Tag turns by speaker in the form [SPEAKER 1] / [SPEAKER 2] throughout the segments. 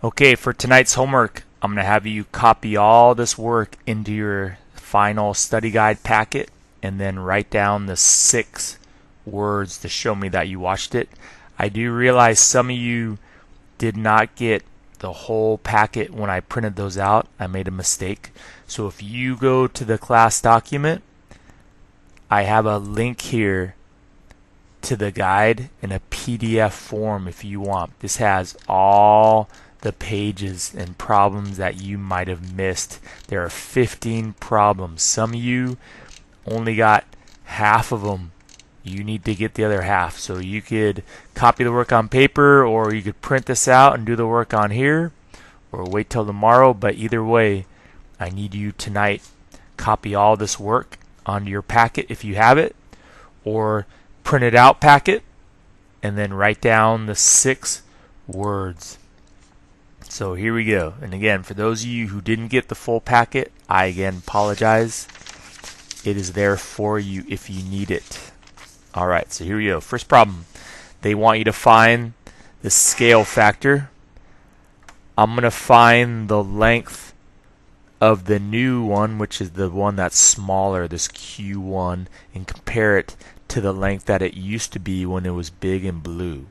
[SPEAKER 1] Okay, for tonight's homework, I'm going to have you copy all this work into your final study guide packet and then write down the 6 words to show me that you watched it. I do realize some of you did not get the whole packet when I printed those out. I made a mistake. So if you go to the class document, I have a link here to the guide in a PDF form if you want. This has all the pages and problems that you might have missed. There are 15 problems. Some of you only got half of them. You need to get the other half. So you could copy the work on paper, or you could print this out and do the work on here, or wait till tomorrow. But either way, I need you tonight copy all this work onto your packet if you have it, or print it out packet and then write down the 6 words. So here we go. And again, for those of you who didn't get the full packet, I again apologize. It is there for you if you need it. Alright, so here we go. First problem. They want you to find the scale factor. I'm going to find the length of the new one, which is the one that's smaller, this Q1, and compare it to the length that it used to be when it was big and blue.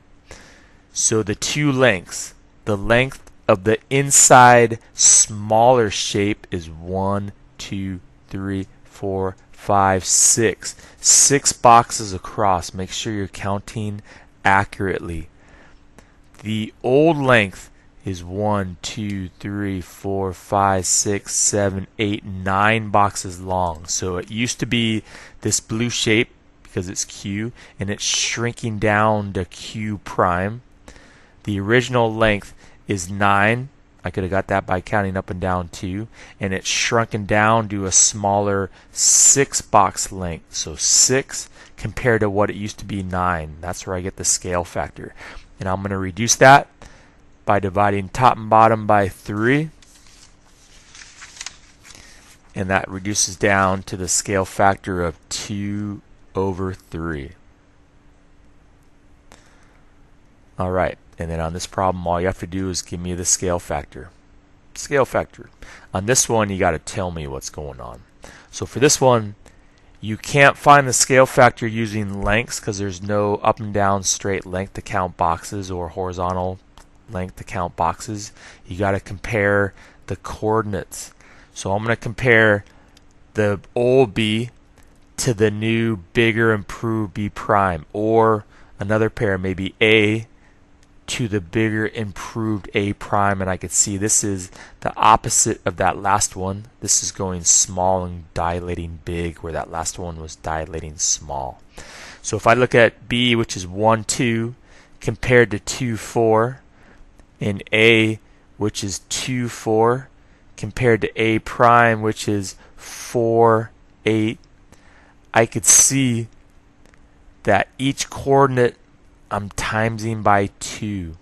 [SPEAKER 1] So the two lengths, the length of the inside smaller shape is 1, 2, 3, 4, 5, 6. 6 boxes across. Make sure you're counting accurately. The old length is 1, 2, 3, 4, 5, 6, 7, 8, 9 boxes long. So it used to be this blue shape because it's Q, and it's shrinking down to Q prime. The original length is 9. I could have got that by counting up and down 2, and it's shrunken down to a smaller 6 box length. So 6 compared to what it used to be 9. That's where I get the scale factor. And I'm going to reduce that by dividing top and bottom by 3. And that reduces down to the scale factor of 2/3. Alright, and then on this problem, all you have to do is give me the scale factor. Scale factor. On this one, you got to tell me what's going on. So for this one, you can't find the scale factor using lengths because there's no up and down straight length to count boxes or horizontal length to count boxes. You got to compare the coordinates. So I'm going to compare the old B to the new, bigger, improved B prime, or another pair, maybe A to the bigger, improved A prime, and I could see this is the opposite of that last one. This is going small and dilating big, where that last one was dilating small. So if I look at B, which is 1, 2, compared to 2, 4, and A, which is 2, 4, compared to A prime, which is 4, 8, I could see that each coordinate I'm timesing by 2.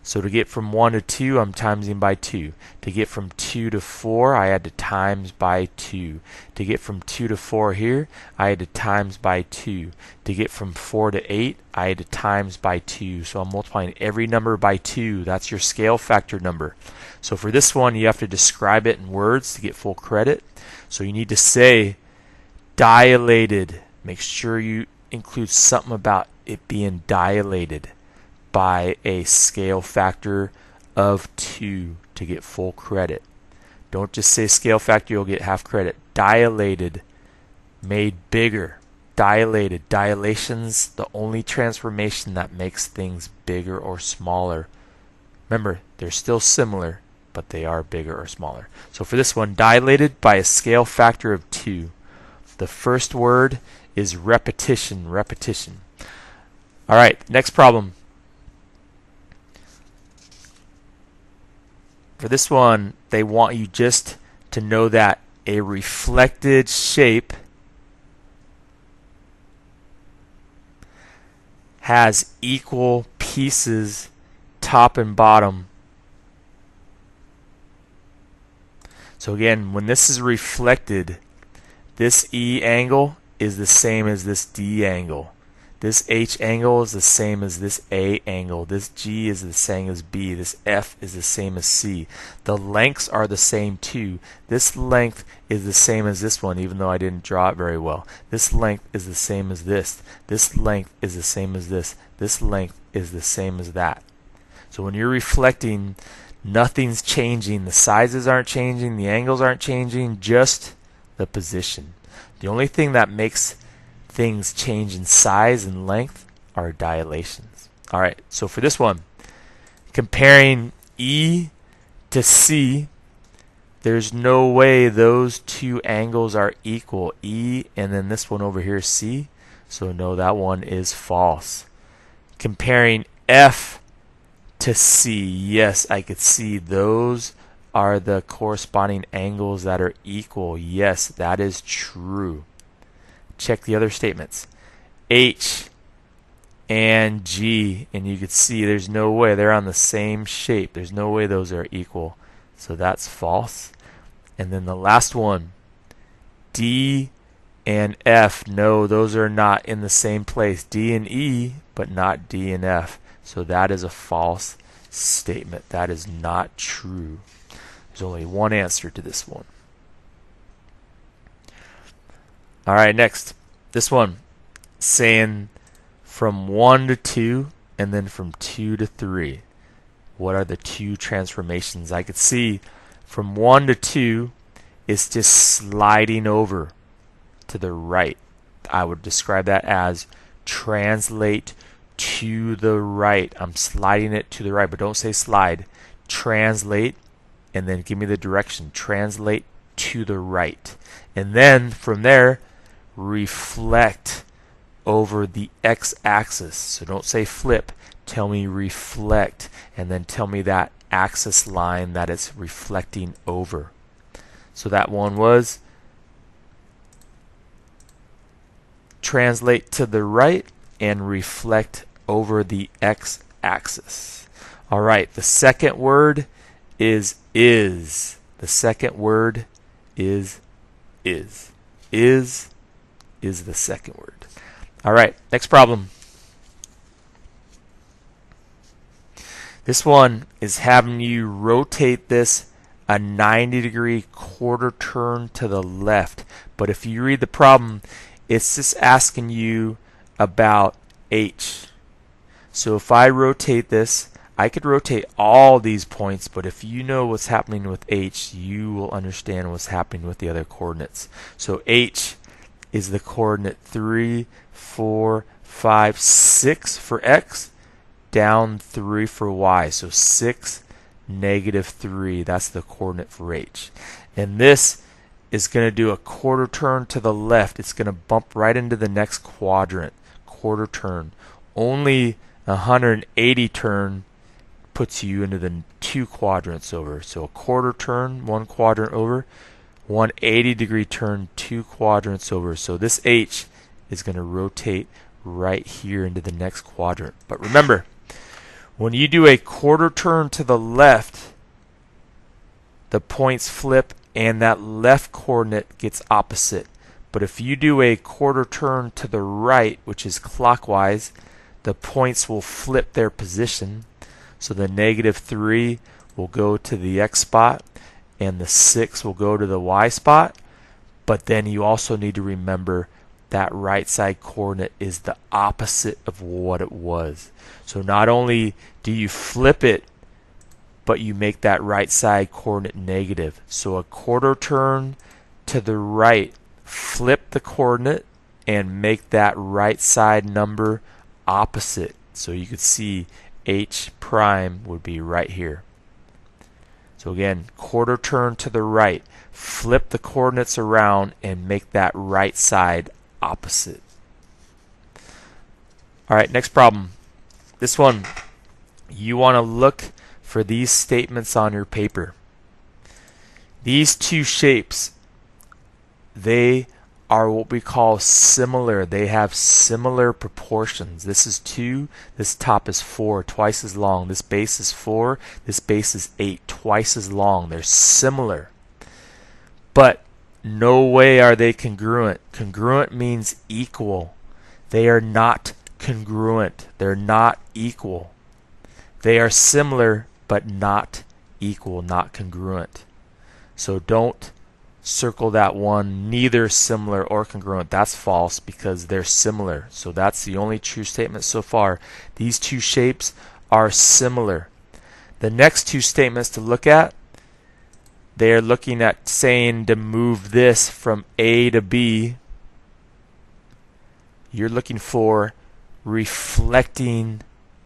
[SPEAKER 1] So to get from 1 to 2, I'm timesing by 2. To get from 2 to 4, I had to times by 2. To get from 2 to 4 here, I had to times by 2. To get from 4 to 8, I had to times by 2. So I'm multiplying every number by 2. That's your scale factor number. So for this one, you have to describe it in words to get full credit. So you need to say dilated. Make sure you include something about it being dilated by a scale factor of 2 to get full credit. Don't just say scale factor, you'll get half credit. Dilated, made bigger. Dilated. Dilation's the only transformation that makes things bigger or smaller. Remember, they're still similar, but they are bigger or smaller. So for this one, dilated by a scale factor of 2. The first word is repetition, repetition. Alright, next problem. For this one, they want you just to know that a reflected shape has equal pieces top and bottom. So again, when this is reflected, this E angle is the same as this D angle. This H angle is the same as this A angle. This G is the same as B. This F is the same as C. The lengths are the same too. This length is the same as this one, even though I didn't draw it very well. This length is the same as this. This length is the same as this. This length is the same as that. So when you're reflecting, nothing's changing. The sizes aren't changing. The angles aren't changing. Just the position. The only thing that makes things change in size and length are dilations. All right, so for this one, comparing E to C, there's no way those two angles are equal. E and then this one over here, C. So no, that one is false. Comparing F to C, yes, I could see those are the corresponding angles that are equal. Yes, that is true. Check the other statements. H and G, and you can see there's no way they're on the same shape. There's no way those are equal. So that's false. And then the last one, D and F, no, those are not in the same place. D and E, but not D and F. So that is a false statement. That is not true. There's only one answer to this one. All right, next. This one saying from 1 to 2 and then from 2 to 3. What are the two transformations? I could see from 1 to 2 is just sliding over to the right. I would describe that as translate to the right. I'm sliding it to the right, but don't say slide. Translate and then give me the direction. Translate to the right. And then from there, reflect over the x-axis. So don't say flip, tell me reflect, and then tell me that axis line that it's reflecting over. So that one was translate to the right and reflect over the x-axis. All right, the second word is. The second word is. Is the second word. All right, next problem. This one is having you rotate this a 90-degree quarter turn to the left. But if you read the problem, it's just asking you about H. So if I rotate this, I could rotate all these points, but if you know what's happening with H, you will understand what's happening with the other coordinates. So H is the coordinate 3, 4, 5, 6 for X, down 3 for Y. So 6, -3, that's the coordinate for H. And this is going to do a quarter turn to the left. It's going to bump right into the next quadrant, quarter turn. Only 180 turn puts you into the 2 quadrants over. So a quarter turn, 1 quadrant over, 180-degree turn, 2 quadrants over. So this H is going to rotate right here into the next quadrant. But remember, when you do a quarter turn to the left, the points flip and that left coordinate gets opposite. But if you do a quarter turn to the right, which is clockwise, the points will flip their position. So the -3 will go to the X spot and the 6 will go to the Y spot. But then you also need to remember that right side coordinate is the opposite of what it was. So not only do you flip it, but you make that right side coordinate negative. So a quarter turn to the right, flip the coordinate and make that right side number opposite. So you could see H prime would be right here. So again, quarter turn to the right, flip the coordinates around and make that right side opposite. All right, next problem. This one, you want to look for these statements on your paper. These two shapes, they are what we call similar. They have similar proportions. This is 2, this top is 4, twice as long. This base is 4, this base is 8, twice as long. They're similar. But no way are they congruent. Congruent means equal. They are not congruent. They're not equal. They are similar but not equal, not congruent. So don't circle that one, neither similar or congruent. That's false because they're similar. So that's the only true statement so far. These two shapes are similar. The next two statements to look at, they are looking at saying to move this from A to B. You're looking for reflecting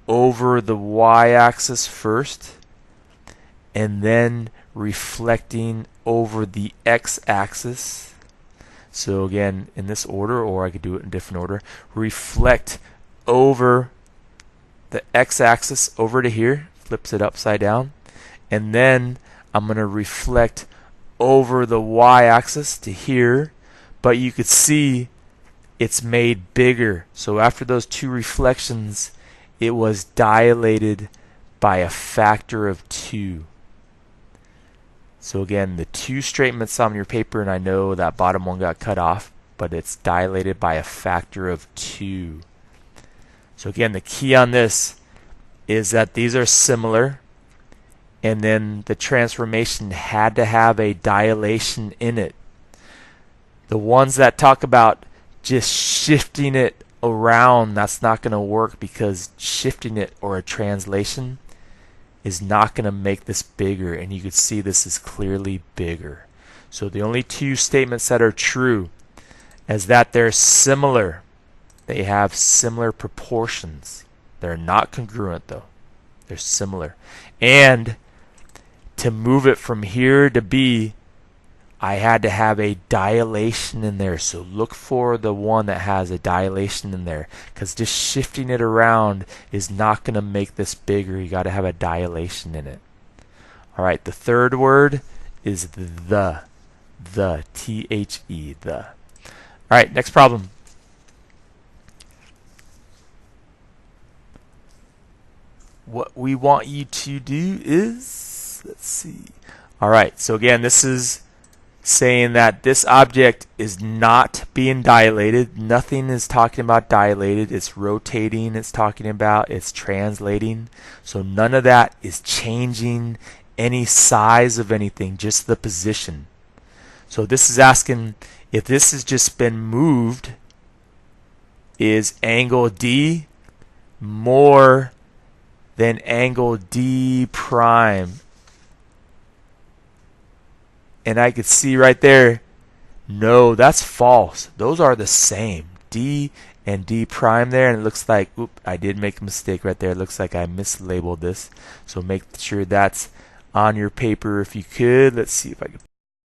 [SPEAKER 1] over the y-axis first and then reflecting over the x-axis. So again, in this order, or I could do it in a different order. Reflect over the x-axis over to here, flips it upside down, and then I'm going to reflect over the y-axis to here, but you could see it's made bigger. So after those two reflections, it was dilated by a factor of 2. So again, the two statements on your paper, and I know that bottom one got cut off, but it's dilated by a factor of 2. So again, the key on this is that these are similar, and then the transformation had to have a dilation in it. The ones that talk about just shifting it around, that's not going to work, because shifting it or a translation is not going to make this bigger, and you can see this is clearly bigger. So the only two statements that are true is that they're similar. They have similar proportions. They're not congruent though. They're similar. And to move it from here to B, I had to have a dilation in there. So look for the one that has a dilation in there, because just shifting it around is not going to make this bigger. You got to have a dilation in it. All right, the third word is the, T-H-E, the. All right, next problem. What we want you to do is, let's see. All right, so again, this is saying that this object is not being dilated. Nothing is talking about dilated. It's rotating, it's talking about, it's translating. So none of that is changing any size of anything, just the position. So this is asking if this has just been moved, is angle D more than angle D prime? And I could see right there, no, that's false. Those are the same. D and D prime there, and it looks like, oop, I did make a mistake right there. It looks like I mislabeled this. So make sure that's on your paper if you could. Let's see if I can